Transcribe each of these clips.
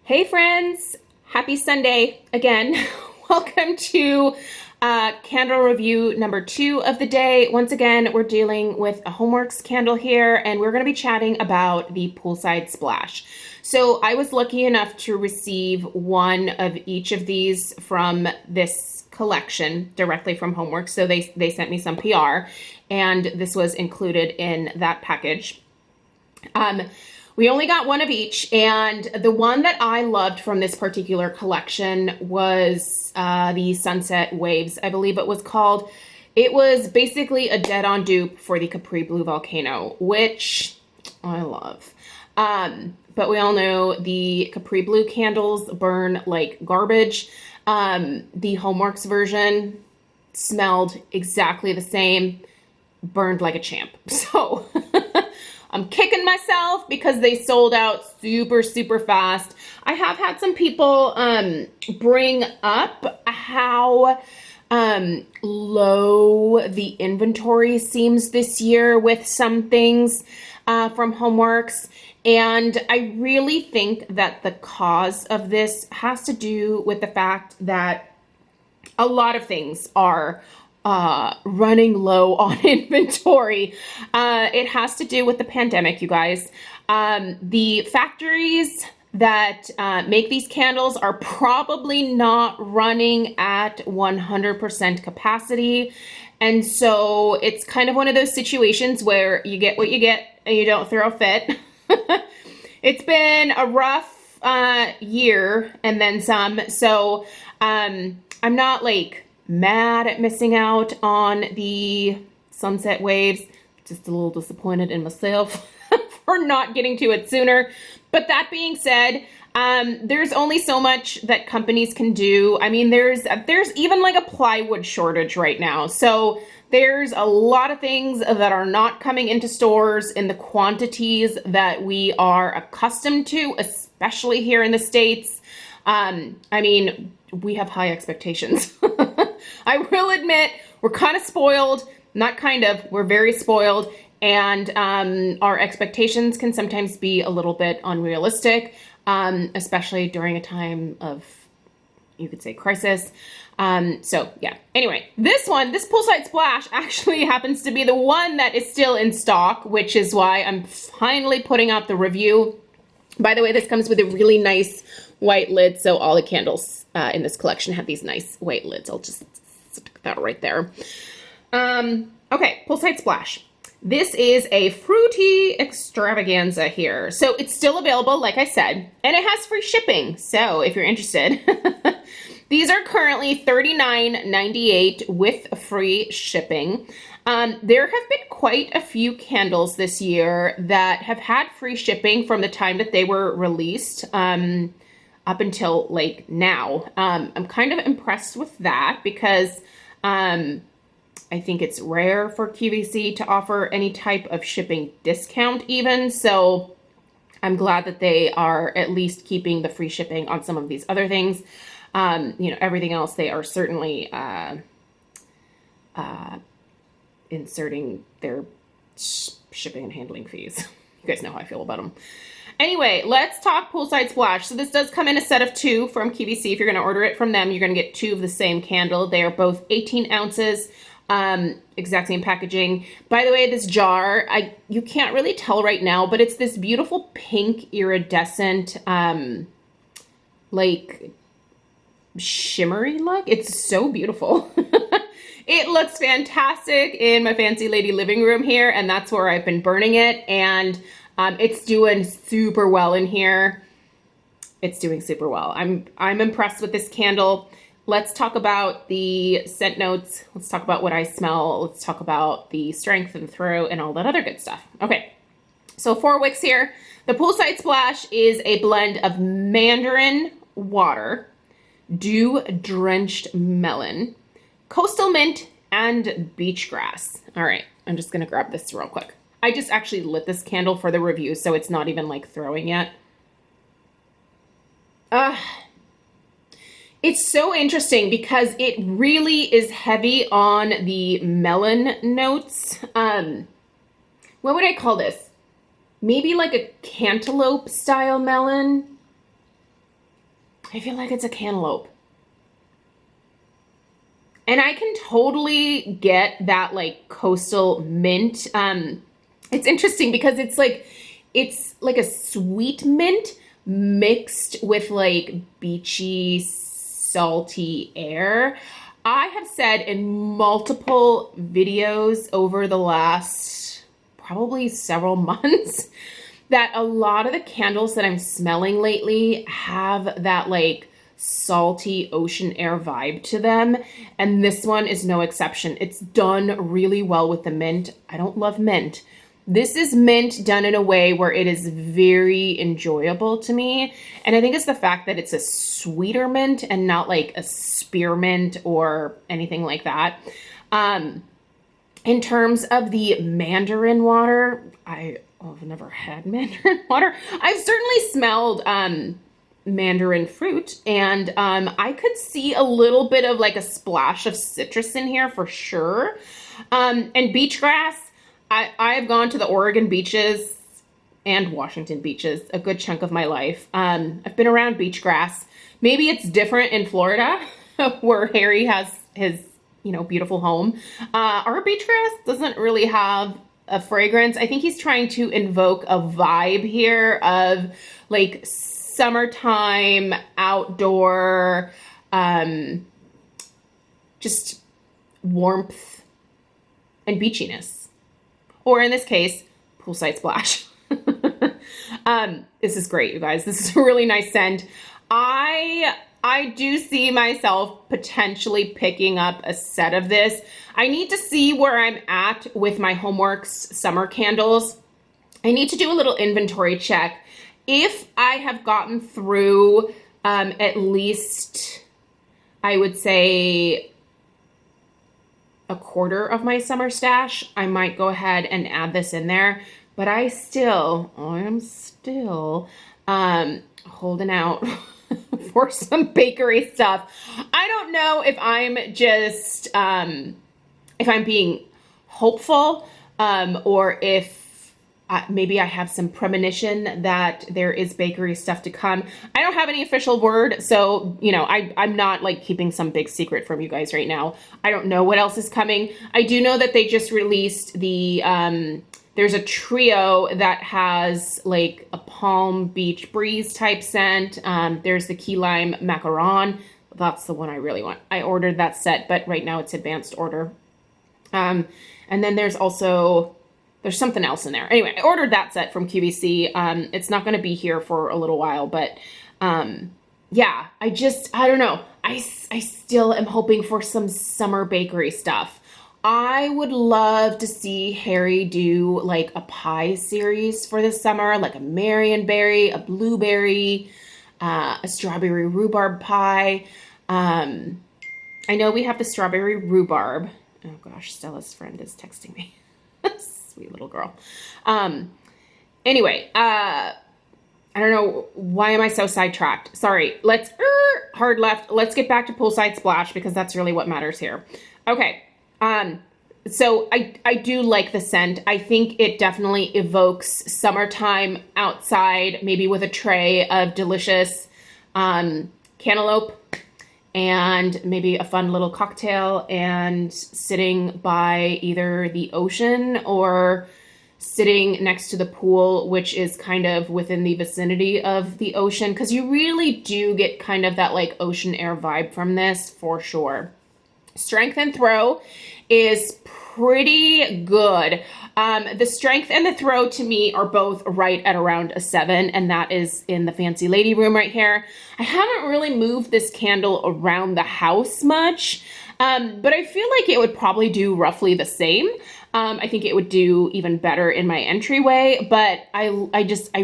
Hey friends, happy Sunday again. Welcome to candle review number 2 of the day. Once again, we're dealing with a Homeworx candle here, and we're going to be chatting about the Poolside Splash. So I was lucky enough to receive one of each of these from this collection directly from Homeworx. So they sent me some PR, and this was included in that package. We only got one of each, and the one that I loved from this particular collection was the Sunset Waves, I believe it was called. It was basically a dead-on dupe for the Capri Blue Volcano, which I love. But we all know the Capri Blue candles burn like garbage. The Homeworx version smelled exactly the same, burned like a champ. So I'm kicking myself because they sold out super fast. I have had some people bring up how low the inventory seems this year with some things from Homeworx. And I really think that the cause of this has to do with the fact that a lot of things are running low on inventory. It has to do with the pandemic, you guys. The factories that make these candles are probably not running at 100% capacity. And so it's kind of one of those situations where you get what you get and you don't throw a fit. It's been a rough year and then some. So I'm not like mad at missing out on the Sunset Waves. Just a little disappointed in myself for not getting to it sooner. But that being said, there's only so much that companies can do. I mean, there's even like a plywood shortage right now. So there's a lot of things that are not coming into stores in the quantities that we are accustomed to, especially here in the States. I mean, we have high expectations. I will admit, we're kind of spoiled, not kind of, we're very spoiled, and our expectations can sometimes be a little bit unrealistic, especially during a time of, you could say, crisis. So yeah, anyway, this Poolside Splash actually happens to be the one that is still in stock, which is why I'm finally putting out the review. By the way, this comes with a really nice white lid, so all the candles in this collection have these nice white lids. I'll just stick that right there. Okay, Poolside Splash. This is a fruity extravaganza here. So it's still available, like I said, and it has free shipping. So if you're interested, these are currently $39.98 with free shipping. There have been quite a few candles this year that have had free shipping from the time that they were released up until like now. I'm kind of impressed with that because I think it's rare for QVC to offer any type of shipping discount even. So I'm glad that they are at least keeping the free shipping on some of these other things. You know, everything else, they are certainly inserting their shipping and handling fees. You guys know how I feel about them. Anyway, let's talk Poolside Splash. So this does come in a set of 2 from QVC. If you're going to order it from them, you're going to get 2 of the same candle. They are both 18 ounces, exact same packaging. By the way, this jar, you can't really tell right now, but it's this beautiful pink iridescent, like shimmery look. It's so beautiful. It looks fantastic in my fancy lady living room here, and that's where I've been burning it, and it's doing super well in here. It's doing super well. I'm impressed with this candle. Let's talk about the scent notes. Let's talk about what I smell. Let's talk about the strength and throw and all that other good stuff. Okay, so 4 wicks here. The Poolside Splash is a blend of mandarin water, dew-drenched melon, coastal mint, and beach grass. All right, I'm just gonna grab this real quick. I just actually lit this candle for the review, so it's not even like throwing yet. It's so interesting because it really is heavy on the melon notes. What would I call this? Maybe like a cantaloupe style melon. I feel like it's a cantaloupe. And I can totally get that like coastal mint. It's interesting because it's like a sweet mint mixed with like beachy, salty air. I have said in multiple videos over the last probably several months that a lot of the candles that I'm smelling lately have that like salty ocean air vibe to them, and this one is no exception. It's done really well with the mint. I don't love mint. This is mint done in a way where it is very enjoyable to me, and I think it's the fact that it's a sweeter mint and not like a spearmint or anything like that. In terms of the mandarin water, I've never had mandarin water. I've certainly smelled mandarin fruit, and I could see a little bit of like a splash of citrus in here for sure. And beach grass, I have gone to the Oregon beaches and Washington beaches a good chunk of my life. I've been around beach grass. Maybe it's different in Florida where Harry has his, beautiful home. Our beach grass doesn't really have a fragrance. I think he's trying to invoke a vibe here of like summertime, outdoor, just warmth and beachiness. Or in this case, poolside splash. This is great, you guys. This is a really nice scent. I do see myself potentially picking up a set of this. I need to see where I'm at with my Homeworx summer candles. I need to do a little inventory check. If I have gotten through at least, I would say, a quarter of my summer stash, I might go ahead and add this in there. But I am still holding out for some bakery stuff. I don't know if I'm just, if I'm being hopeful, or if maybe I have some premonition that there is bakery stuff to come. I don't have any official word, so, I'm not like keeping some big secret from you guys right now. I don't know what else is coming. I do know that they just released the, there's a trio that has like a Palm Beach Breeze type scent. There's the Key Lime Macaron. That's the one I really want. I ordered that set, but right now it's advanced order. And then there's something else in there. Anyway, I ordered that set from QVC. It's not going to be here for a little while, but yeah, I don't know. I still am hoping for some summer bakery stuff. I would love to see Harry do like a pie series for this summer, like a Marionberry, a blueberry, a strawberry rhubarb pie. I know we have the strawberry rhubarb. Oh gosh, Stella's friend is texting me. Sweet little girl. Anyway, I don't know. Why am I so sidetracked? Sorry. Let's, hard left. Let's get back to Poolside Splash because that's really what matters here. Okay. So I do like the scent. I think it definitely evokes summertime outside, maybe with a tray of delicious, cantaloupe and maybe a fun little cocktail and sitting by either the ocean or sitting next to the pool, which is kind of within the vicinity of the ocean. Because you really do get kind of that like ocean air vibe from this for sure. Strength and throw is pretty good. The strength and the throw to me are both right at around a 7, and that is in the fancy lady room right here. I haven't really moved this candle around the house much, but I feel like it would probably do roughly the same. I think it would do even better in my entryway, but I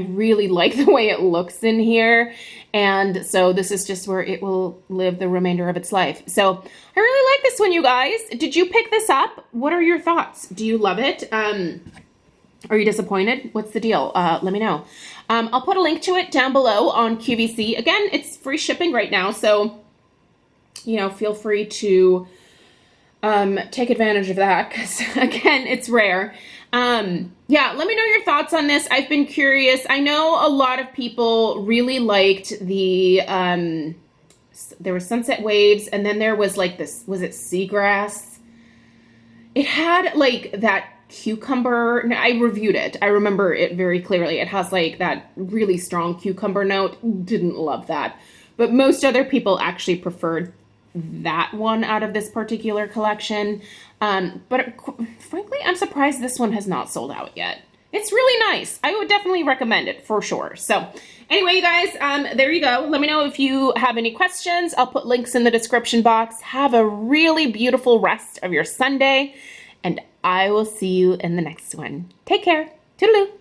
really like the way it looks in here. And so this is just where it will live the remainder of its life. So I really like this one, you guys. Did you pick this up? What are your thoughts? Do you love it? Are you disappointed? What's the deal? Let me know. I'll put a link to it down below on QVC. Again, it's free shipping right now. So, feel free to take advantage of that because, again, it's rare. Yeah, let me know your thoughts on this. I've been curious. I know a lot of people really liked the there was Sunset Waves, and then there was like this, was it Seagrass? It had like that cucumber. I reviewed it. I remember it very clearly. It has like that really strong cucumber note. Didn't love that. But most other people actually preferred that one out of this particular collection. But frankly, I'm surprised this one has not sold out yet. It's really nice. I would definitely recommend it for sure. So anyway, you guys, there you go. Let me know if you have any questions. I'll put links in the description box. Have a really beautiful rest of your Sunday, and I will see you in the next one. Take care. Toodaloo.